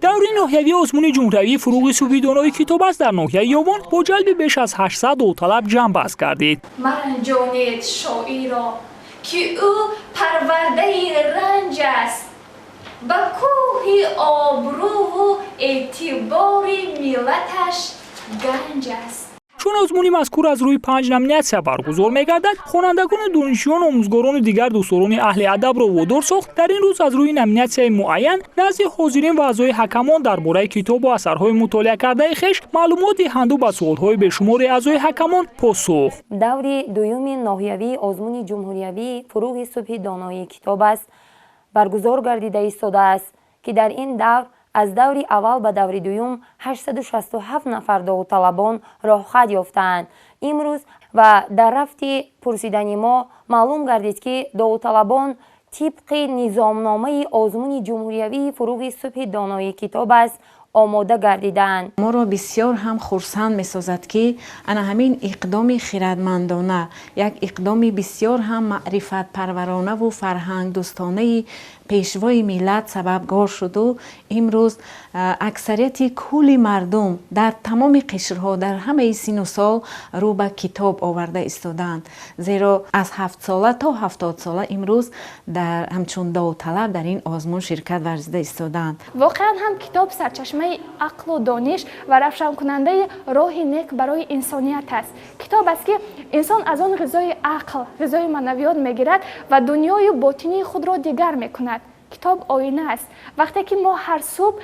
دوره ناحیوی آزمون جمهوری فروغ صوفی دانای کتاب است در ناحیه یابان با جلب بیش از 800 داوطلب جمع بست گردید. مرنجانید شاعری را که او پرورده رنج است، با کوه آبرو و اعتبار ملتش گنج است. چون آزمون مذکور از روی 5 نامینیت برگزار می‌گردد، خوانندگان، دانشجویان، آموزگاران و دیگر دوستداران اهل ادب را وادار ساخت در این روز از روی نامینیت معین نزد حاضرین و اعضای حکمان درباره کتاب و اثرهای مطالعه کرده خویش معلومات دهند و به سوال‌های بیشمار اعضای حکمان پاسخ. دور دوم ناحیوی آزمون جمهوری فروغ صبح دانایی کتاب است برگزار گردیده ایستاده است که در این دور از دور اول به دور دوم 867 نفر داوطلبان راهخط یافتند. امروز و در رفت پرسیدن ما معلوم گردید که داوطلبان طبق نظامنامه آزمون جمهوری فروغ صبح دانایی کتاب است آماده گردیدند. ما را بسیار هم خرسند می‌سازد که انا همین اقدام خردمندانه، یک اقدام بسیار هم معرفت پرورانه و فرهنگ دوستانه پیشوای ملت سببگار شد و امروز اکثریت کل مردم در تمام قشرها در همه سن و سال رو به کتاب آورده ایستادند، زیرا از 7 ساله تا 70 ساله امروز در همچون داوطلب در این آزمون شرکت ورزیده ایستادند. واقعا هم کتاب سرچشمه عقل و دانش و روشن کننده راه نیک برای انسانیت است. کتاب است که انسان از آن غذای عقل، غذای معنویات میگیرد و دنیای باطنی خود را دیگر میکند. کتاب آینه است. وقتی که ما هر صبح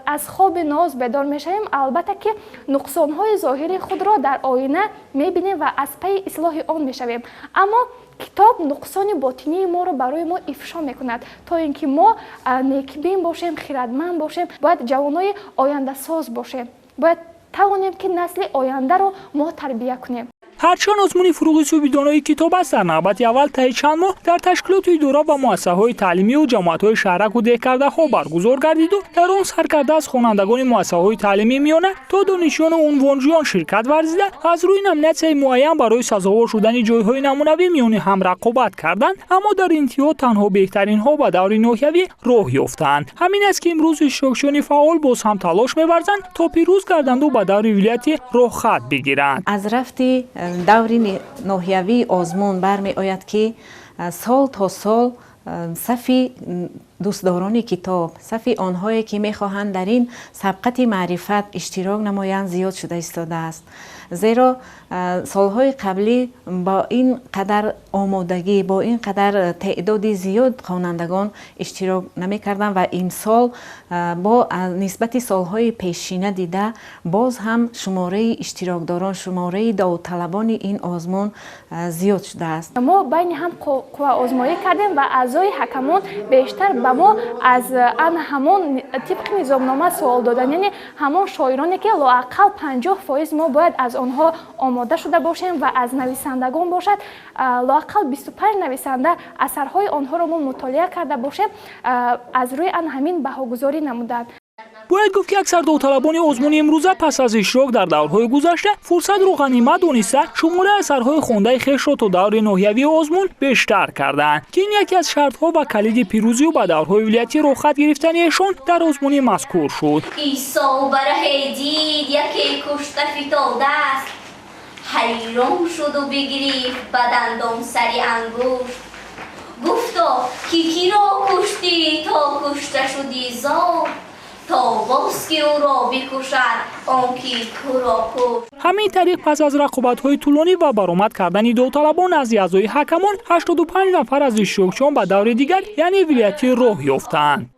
از خواب ناز بیدار میشیم، البته که نقصانهای ظاهری خود را در آینه میبینیم و از پی اصلاح آن میشویم، اما کتاب نقصان باطنی ما را برای ما افشا میکند تا اینکه ما نیکبین باشیم، خردمند باشیم، باید جوانای آینده ساز باشیم، باید توانیم که نسل آینده را ما تربیت کنیم. هرچند آزمون فروغ صوفی دانایی کتاب است در نوبت اول طی چند ماه در تشکیلات اداره و مؤسسه‌های تعلیمی و جماعت‌های شهرک و دهکرده‌ها برگزار گردید و در آن سرکرده از خوانندگان مؤسسه‌های تعلیمی میانه تا دانشجویان و عنوانجویان شرکت ورزیده از روی نامینیت معین برای سزاوار شدن جای‌های نمونوی میان هم رقابت کردند، اما در انتها تنها بهترین‌ها به دور ناحیوی راه یافتند. همین است که امروز اشتراکیان فعال باز هم تلاش می‌ورزند تا پیروز گردند و به دور ولایتی راهخط بگیرند. از رفتی دور ناحیوی آزمون برمی آید که سال تا سال صف دوستداران کتاب، صف آنهایی که میخواهند در این سبقت معرفت اشتراک نمایند زیاد شده ایستاده است، زیرا سالهای قبلی با این قدر آمادگی، با این قدر تعداد زیاد خوانندگان اشتراک نمی‌کردند و این سال با نسبت سالهای پیشینه دیده باز هم شماره اشتراکداران، شماره داوطلبان این آزمون زیاد شده است. ما بین هم قوه آزمایی کردیم و اعضای حکمان بیشتر به ما از همون طبق نظامنامه سوال دادن، یعنی همون شاعرانی که لااقل 50% ما باید از آنها آماده شده باشیم و از نویسندگان باشد لااقل 25 نویسنده اثرهای آنها را ما مطالعه کرده باشیم، از روی آن همین بهاگذاری نمودند. باید گفت که اکثر داوطلبان آزمون امروزه پس از اشتراک در دورهای گذشته فرصت رو غنیمت دانسته شماره اثرهای خوانده خویش را تا دور ناحیوی آزمون بیشتر کردند که این یکی از شرطها و کلید پیروزی و به دورهای ولایتی راهخط گرفتنیشان در آزمون مذکور شد. عیسی بره دید یکی کشته فتاده است، حیران شد و بگریفت به دندان سری انگشت، گفتا کی را کشتی تا کشته شدی زار، تا باز که او را بکشد آنکی کو را کشت. همین طریق پس از رقابت‌های طولانی و برآمد کردن داوطلبان از اعضای حکمان 85 نفر از اشتراکچیان به دور دیگر یعنی ولایتی راه یافتند.